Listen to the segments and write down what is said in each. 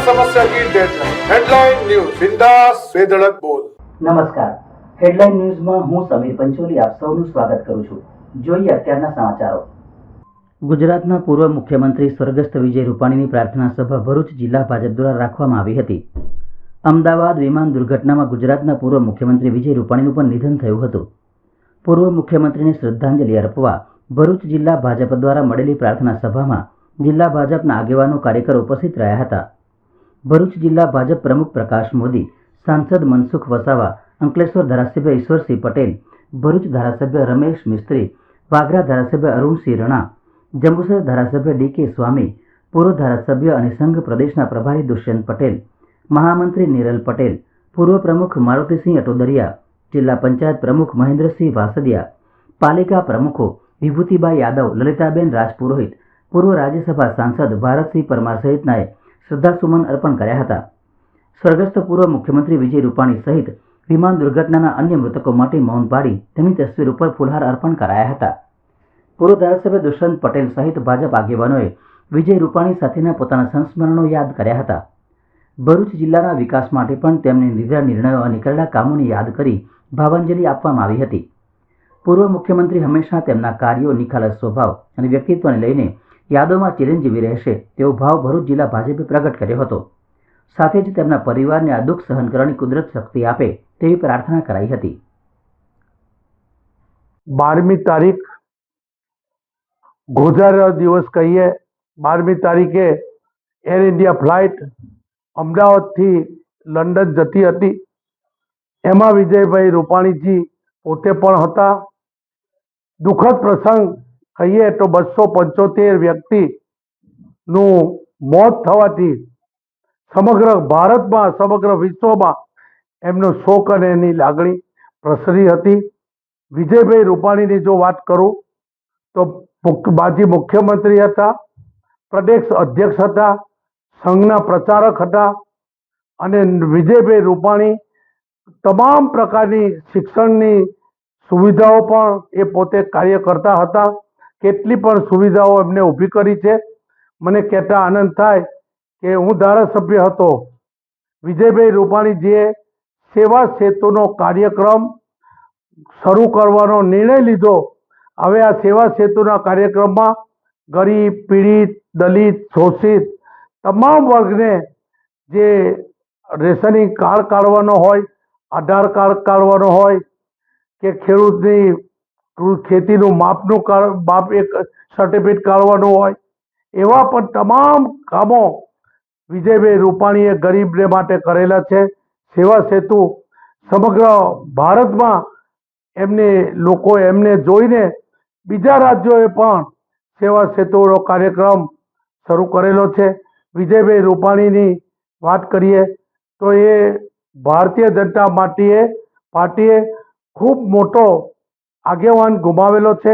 समस्या की deadline. Headline news, बिंदास बेधड़क बोल। નમસ્કાર, હેડલાઇન ન્યૂઝમાં હું સમીર પંચોલી આપ સૌનું સ્વાગત કરું છું। જોઈએ અત્યારના સમાચારો। ગુજરાતના પૂર્વ મુખ્યમંત્રી સ્વર્ગસ્થ વિજય રૂપાણીની પ્રાર્થના સભા ભરૂચ જિલ્લા ભાજપ દ્વારા રાખવામાં આવી હતી। અમદાવાદ વિમાન દુર્ઘટનામાં ગુજરાતના પૂર્વ મુખ્યમંત્રી વિજય રૂપાણીનું પણ નિધન થયું હતું। પૂર્વ મુખ્યમંત્રીને શ્રદ્ધાંજલિ અર્પવા ભરૂચ જિલ્લા ભાજપ દ્વારા મળેલી પ્રાર્થના સભામાં જિલ્લા ભાજપના આગેવાનો કાર્યકરો ઉપસ્થિત રહ્યા હતા। ભરૂચ જિલ્લા ભાજપ પ્રમુખ પ્રકાશ મોદી, सांसद मनसुख वसावा, अंकलेश्वर धारासभ्य ईश्वरसिंह पटेल, भरूच धारासभ्य रमेश मिस्त्री, वागरा धारासभ्य अरुणसिंह रणा, जंबूसर धारासभ्य डी.के. स्वामी, पूर्व धारासभ्य અને સંઘ પ્રદેશના પ્રભારી દુષ્યંત પટેલ, મહામંત્રી નિરલ પટેલ, પૂર્વ પ્રમુખ મારુતિસિંહ અટોદરિયા, જિલ્લા પંચાયત પ્રમુખ મહેન્દ્રસિંહ વાસદિયા, પાલિકા પ્રમુખો વિભૂતિબાઈ યાદવ, લલિતાબેન રાજપુરોહિત, પૂર્વ રાજ્યસભા સાંસદ ભારતસિંહ પરમાર સહિતનાએ શ્રદ્ધાસુમન અર્પણ કર્યા હતા। સ્વર્ગસ્થ પૂર્વ મુખ્યમંત્રી વિજય રૂપાણી સહિત વિમાન દુર્ઘટનાના અન્ય મૃતકો માટે મૌન પાડી તેમની તસવીર ઉપર ફૂલહાર અર્પણ કરાયા હતા। પૂર્વ ધારાસભ્ય દુષ્યંત પટેલ સહિત ભાજપ આગેવાનોએ વિજય રૂપાણી સાથેના પોતાના સંસ્મરણો યાદ કર્યા હતા। ભરૂચ જિલ્લાના વિકાસ માટે પણ તેમણે લીધેલા નિર્ણયો અને કરેલા કામોને યાદ કરી ભાવાંજલિ આપવામાં આવી હતી। પૂર્વ મુખ્યમંત્રી હંમેશા તેમના કાર્યો, નિખાલસ સ્વભાવ અને વ્યક્તિત્વને લઈને યાદોમાં ચિરંજીવી રહેશે તેવો ભાવ ભરૂચ જિલ્લા ભાજપે પ્રગટ કર્યો હતો। સાથે જ તેમના પરિવારને આ દુઃખ સહન કરવાની કુદરત શક્તિ આપે તેવી પ્રાર્થના કરાઈ હતી। 12મી તારીખ ગોઝારા દિવસ કહીએ। 12મી તારીખે એર ઇન્ડિયા ફ્લાઇટ અમદાવાદથી લંડન જતી હતી। એમાં વિજયભાઈ રૂપાણીજી પોતે પણ હતા। દુઃખદ પ્રસંગ કહીએ તો 275 વ્યક્તિનું મોત થવાથી સમગ્ર ભારતમાં, સમગ્ર વિશ્વમાં એમનો શોક અને એની લાગણી પ્રસરી હતી। વિજયભાઈ રૂપાણીની જો વાત કરું તો માજી મુખ્યમંત્રી હતા, પ્રદેશ અધ્યક્ષ હતા, સંઘના પ્રચારક હતા અને વિજયભાઈ રૂપાણી તમામ પ્રકારની શિક્ષણની સુવિધાઓ પણ એ પોતે કાર્ય કરતા હતા। કેટલી પણ સુવિધાઓ એમને ઊભી કરી છે। મને કહેતા આનંદ થાય કે હું ધારાસભ્ય હતો, વિજયભાઈ રૂપાણીજીએ સેવા સેતુનો કાર્યક્રમ શરૂ કરવાનો નિર્ણય લીધો। હવે આ સેવા સેતુના કાર્યક્રમમાં ગરીબ, પીડિત, દલિત, શોષિત તમામ વર્ગને જે રેશનિંગ કાર્ડ કાઢવાનો હોય, આધાર કાર્ડ કાઢવાનો હોય કે ખેડૂતની ખેતીનું માપનું માપ એક સર્ટિફિકેટ કાઢવાનું હોય, એવા પણ તમામ કામો વિજયભાઈ રૂપાણીએ ગરીબને માટે કરેલા છે। સેવા સેતુ સમગ્ર ભારતમાં એમને જોઈને બીજા રાજ્યોએ પણ સેવા સેતુનો કાર્યક્રમ શરૂ કરેલો છે। વિજયભાઈ રૂપાણીની વાત કરીએ તો એ ભારતીય જનતા પાર્ટીએ ખૂબ મોટો આગેવાન ગુમાવેલો છે।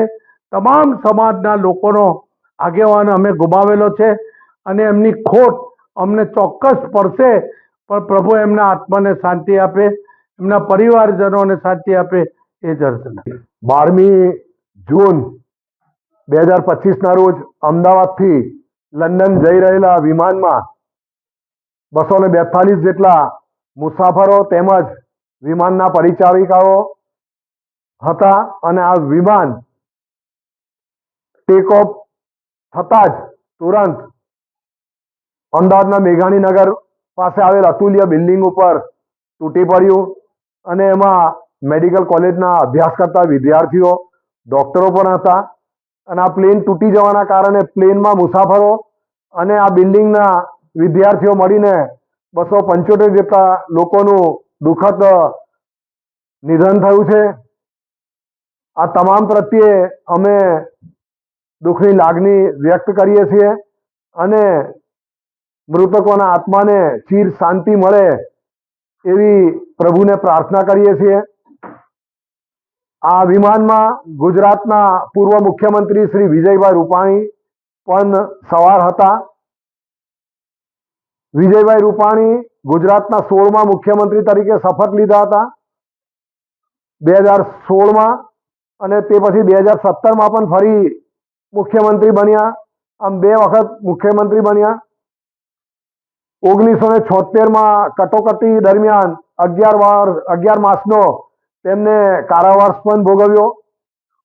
તમામ સમાજના લોકોનો આગેવાન અમે ગુમાવેલો છે અને એમની ખોટ અમને ચોક્કસ પડશે, પણ પ્રભુ એમના આત્માને શાંતિ આપે, એમના પરિવારજનોને શાંતિ આપે એ જ અર્થના। 12મી જૂન 2025ના રોજ અમદાવાદથી લંડન જઈ રહેલા વિમાનમાં 242 જેટલા મુસાફરો તેમજ વિમાનના પરિચારિકાઓ હતા અને આ વિમાન ટેક ઓફ થતાં જ તુરંત અમદાવાદના મેઘાણીનગર પાસે આવેલ અતુલ્ય બિલ્ડિંગ ઉપર તૂટી પડ્યું અને એમાં મેડિકલ કોલેજના અભ્યાસ કરતા વિદ્યાર્થીઓ, ડોક્ટરો પણ હતા અને આ પ્લેન તૂટી જવાના કારણે પ્લેનમાં મુસાફરો અને આ બિલ્ડિંગના વિદ્યાર્થીઓ મળીને 275 જેટલા લોકોનું દુઃખદ નિધન થયું છે। આ તમામ પ્રત્યે અમે દુઃખની લાગણી વ્યક્ત કરીએ છીએ અને મૃતકોના આત્માને ચીર શાંતિ મળે એવી પ્રભુને પ્રાર્થના કરીએ છીએ। આ વિમાનમાં ગુજરાતના પૂર્વ મુખ્યમંત્રી શ્રી વિજયભાઈ રૂપાણી પણ સવાર હતા। વિજયભાઈ રૂપાણી ગુજરાતના 16મા મુખ્યમંત્રી તરીકે શપથ લીધા હતા 2016માં અને તે પછી 2017માં પણ ફરી મુખ્યમંત્રી બન્યા। આમ 2 વખત મુખ્યમંત્રી બન્યા। 1976માં કટોકટી દરમિયાન 11 માસનો તેમને કારાવાસ પણ ભોગવ્યો.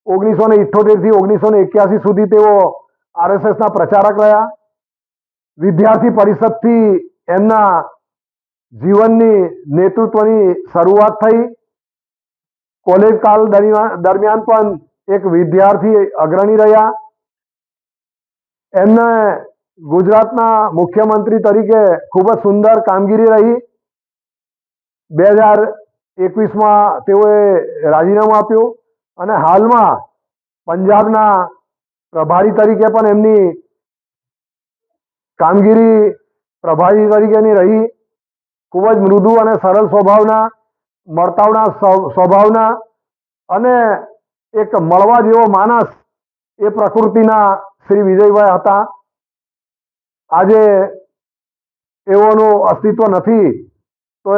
1978 થી 1981 સુધી તેઓ RSSના પ્રચારક રહ્યા. વિદ્યાર્થી પરિષદથી એમના જીવનની નેતૃત્વની શરૂઆત થઈ. કોલેજ કાળ દરમિયાન પણ એક વિદ્યાર્થી અગ્રણી રહ્યા. એમને ગુજરાતના મુખ્યમંત્રી તરીકે ખૂબ જ સુંદર કામગીરી રહી. 2021માં તેઓએ રાજીનામું આપ્યું અને હાલમાં પંજાબના પ્રભારી તરીકે પણ એમની કામગીરી પ્રભારી તરીકેની રહી. ખૂબ જ મૃદુ અને સરળ સ્વભાવના, મળતાવના સ્વભાવના અને એક મળવા જેવો માણસ એ પ્રકૃતિના શ્રી વિજયભાઈ હતા. આજે એઓનું અસ્તિત્વ નથી, તો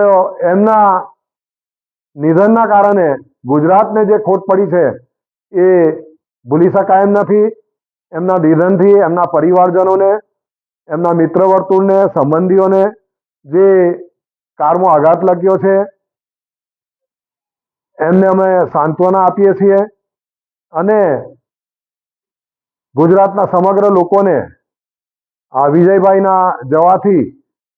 એમના નિધનના કારણે ગુજરાતને જે ખોટ પડી છે એ ભૂલી શકાય એમ નથી. એમના નિધનથી એમના પરિવારજનોને, એમના મિત્ર વર્તુળને, સંબંધીઓને જે કારમો આઘાત લાગ્યો છે એમને અમે સાંત્વના આપીએ છીએ અને ગુજરાતના સમગ્ર લોકોને આ વિજયભાઈના જવાથી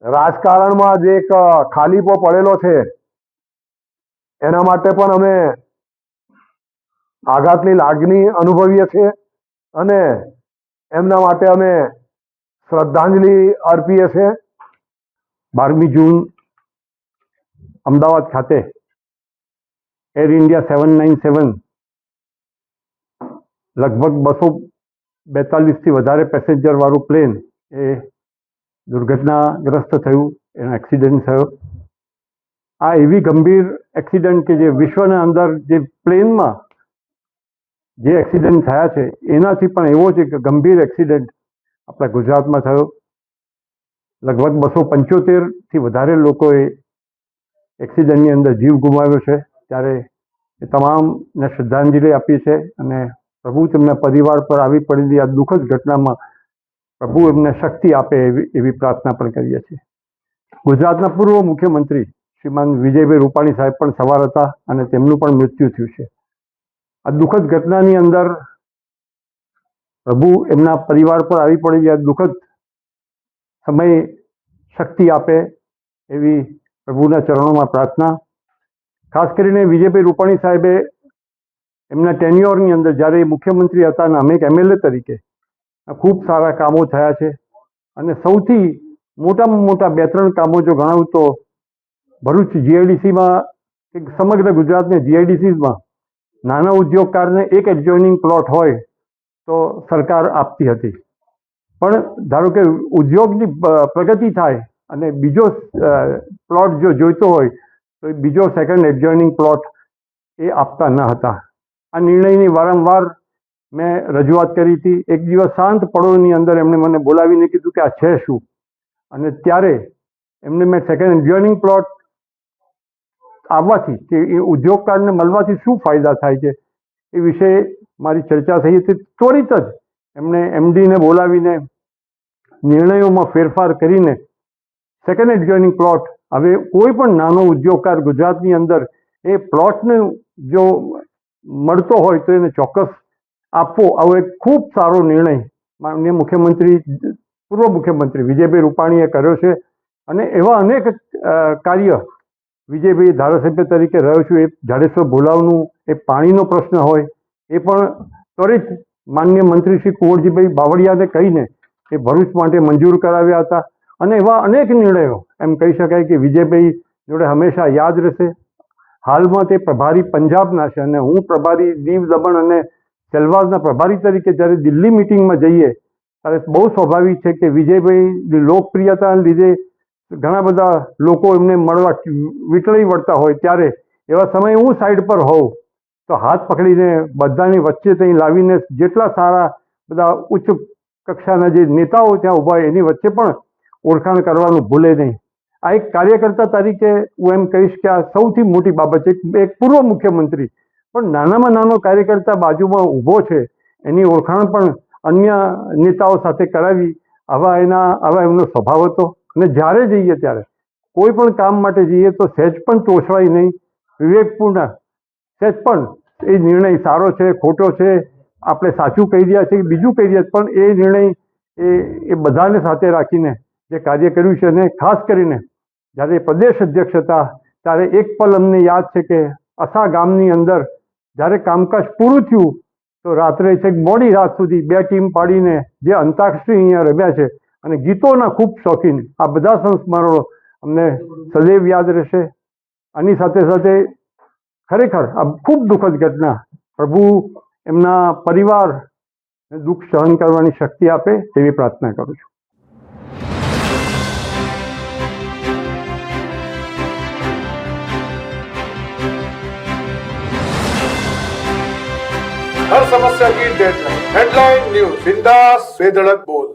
રાજકારણમાં જે એક ખાલીપો પડેલો છે એના માટે પણ અમે આઘાતની લાગણી અનુભવીએ છીએ અને એમના માટે અમે શ્રદ્ધાંજલિ અર્પીએ છીએ. 12મી જૂન અમદાવાદ ખાતે એર ઇન્ડિયા 797 લગભગ 242થી વધારે પેસેન્જર વાળું પ્લેન એ દુર્ઘટનાગ્રસ્ત થયું, એનો એક્સિડન્ટ થયો. આ એવી ગંભીર એક્સિડન્ટ કે જે વિશ્વના અંદર જે પ્લેનમાં જે એક્સિડન્ટ થયા છે એનાથી પણ એવો જ એક ગંભીર એક્સિડન્ટ આપણા ગુજરાતમાં થયો. લગભગ 275થી વધારે લોકોએ એક્સિડન્ટની અંદર જીવ ગુમાવ્યો છે. ત્યારે એ તમામને શ્રદ્ધાંજલિ આપી છે અને પ્રભુ તેમના પરિવાર પર આવી પડેલી આ દુઃખદ ઘટનામાં પ્રભુ એમને શક્તિ આપે એવી પ્રાર્થના પણ કરીએ છીએ. ગુજરાતના પૂર્વ મુખ્યમંત્રી શ્રીમાન વિજયભાઈ રૂપાણી સાહેબ પણ સવાર હતા અને તેમનું પણ મૃત્યુ થયું છે. આ દુઃખદ ઘટનાની અંદર પ્રભુ એમના પરિવાર પર આવી પડેલી આ દુઃખદ સમય શક્તિ આપે એવી પ્રભુના ચરણોમાં પ્રાર્થના. ખાસ કરીને વિજયભાઈ રૂપાણી સાહેબે એમના ટેન્યોરની અંદર જ્યારે મુખ્યમંત્રી હતા અને અમે એક MLA તરીકે ખૂબ સારા કામો થયા છે અને સૌથી મોટામાં મોટા 2-3 કામો જો ગણાવું તો ભરૂચ GIDCમાં સમગ્ર ગુજરાતને GIDCમાં નાના ઉદ્યોગકારને એક એડજોઇનિંગ પ્લોટ હોય તો સરકાર આપતી હતી, પણ ધારો કે ઉદ્યોગની પ્રગતિ થાય અને બીજો પ્લોટ જો જોઈતો હોય તો એ બીજો સેકન્ડ એડજોઇનિંગ પ્લોટ એ આપતા ન હતા. આ નિર્ણયની વારંવાર મેં રજૂઆત કરી હતી. એક દિવસ શાંત પળોની અંદર એમણે મને બોલાવીને કીધું કે આ છે શું, અને ત્યારે એમને મેં સેકન્ડ એડજોઇનિંગ પ્લોટ આવવાથી કે એ ઉદ્યોગકારને મળવાથી શું ફાયદા થાય છે એ વિશે મારી ચર્ચા થઈ હતી. ત્વરિત જ એમણે MDને બોલાવીને નિર્ણયોમાં ફેરફાર કરીને સેકન્ડ એડજોઇનિંગ પ્લોટ હવે કોઈ પણ નાનો ઉદ્યોગકાર ગુજરાતની અંદર એ પ્લોટને જો મળતો હોય તો એને ચોક્કસ આપવો, આવો એક ખૂબ સારો નિર્ણય માનનીય મુખ્યમંત્રી, પૂર્વ મુખ્યમંત્રી વિજયભાઈ રૂપાણીએ કર્યો છે. અને એવા અનેક કાર્ય વિજયભાઈ ધારાસભ્ય તરીકે રહ્યો છું. એ જાડેશ્વર ભોલાવનું એ પાણીનો પ્રશ્ન હોય એ પણ ત્વરિત માનનીય મંત્રી શ્રી કુંવરજીભાઈ બાવળિયાને કહીને એ ભરૂચ માટે મંજૂર કરાવ્યા હતા. અને એવા અનેક નિર્ણયો એમ કહી શકાય કે વિજયભાઈ જોડે હંમેશા યાદ રહેશે. હાલમાં તે પ્રભારી પંજાબના છે અને હું પ્રભારી દીવ, દમણ અને સેલવાસના પ્રભારી તરીકે જ્યારે દિલ્હી મિટિંગમાં જઈએ ત્યારે બહુ સ્વાભાવિક છે કે વિજયભાઈની લોકપ્રિયતાને લીધે ઘણા બધા લોકો એમને મળવા વીંટળી વળતા હોય, ત્યારે એવા સમયે હું સાઈડ પર હોઉં તો હાથ પકડીને બધાની વચ્ચે ત્યાં લાવીને જેટલા સારા બધા ઉચ્ચ કક્ષાના જે નેતાઓ ત્યાં ઊભા હોય એની વચ્ચે પણ ઓળખાણ કરવાનું ભૂલે નહીં. આ એક કાર્યકર્તા તરીકે હું એમ કહીશ કે આ સૌથી મોટી બાબત છે. એક પૂર્વ મુખ્યમંત્રી પણ નાનામાં નાનો કાર્યકર્તા બાજુમાં ઊભો છે, એની ઓળખાણ પણ અન્ય નેતાઓ સાથે કરાવી, આવા એમનો સ્વભાવ હતો અને જ્યારે જઈએ ત્યારે કોઈ પણ કામ માટે જઈએ તો સહેજ પણ તોછવાય નહીં, વિવેકપૂર્ણ સહેજ પણ એ નિર્ણય સારો છે ખોટો છે, આપણે સાચું કહી રહ્યા છે કે બીજું કહી રહ્યા પણ એ નિર્ણય એ બધાને સાથે રાખીને જે કાર્ય કર્યું છે. અને ખાસ કરીને જ્યારે પ્રદેશ અધ્યક્ષ હતા ત્યારે એક પલ અમને યાદ છે કે અસા ગામની અંદર જ્યારે કામકાજ પૂરું થયું તો રાત્રે છેક મોડી રાત સુધી 2 ટીમ પાડીને જે અંતાક્ષરી અહીંયા રમ્યા છે અને ગીતોના ખૂબ શોખીન, આ બધા સંસ્મરણો અમને સદૈવ યાદ રહેશે. આની સાથે સાથે ખરેખર આ ખૂબ દુઃખદ ઘટના, પ્રભુ એમના પરિવારને દુઃખ સહન કરવાની શક્તિ આપે તેવી પ્રાર્થના કરું છું. हर समस्या की डेडलाइन, हेडलाइन न्यूज, बिंदास बेधड़क बोल.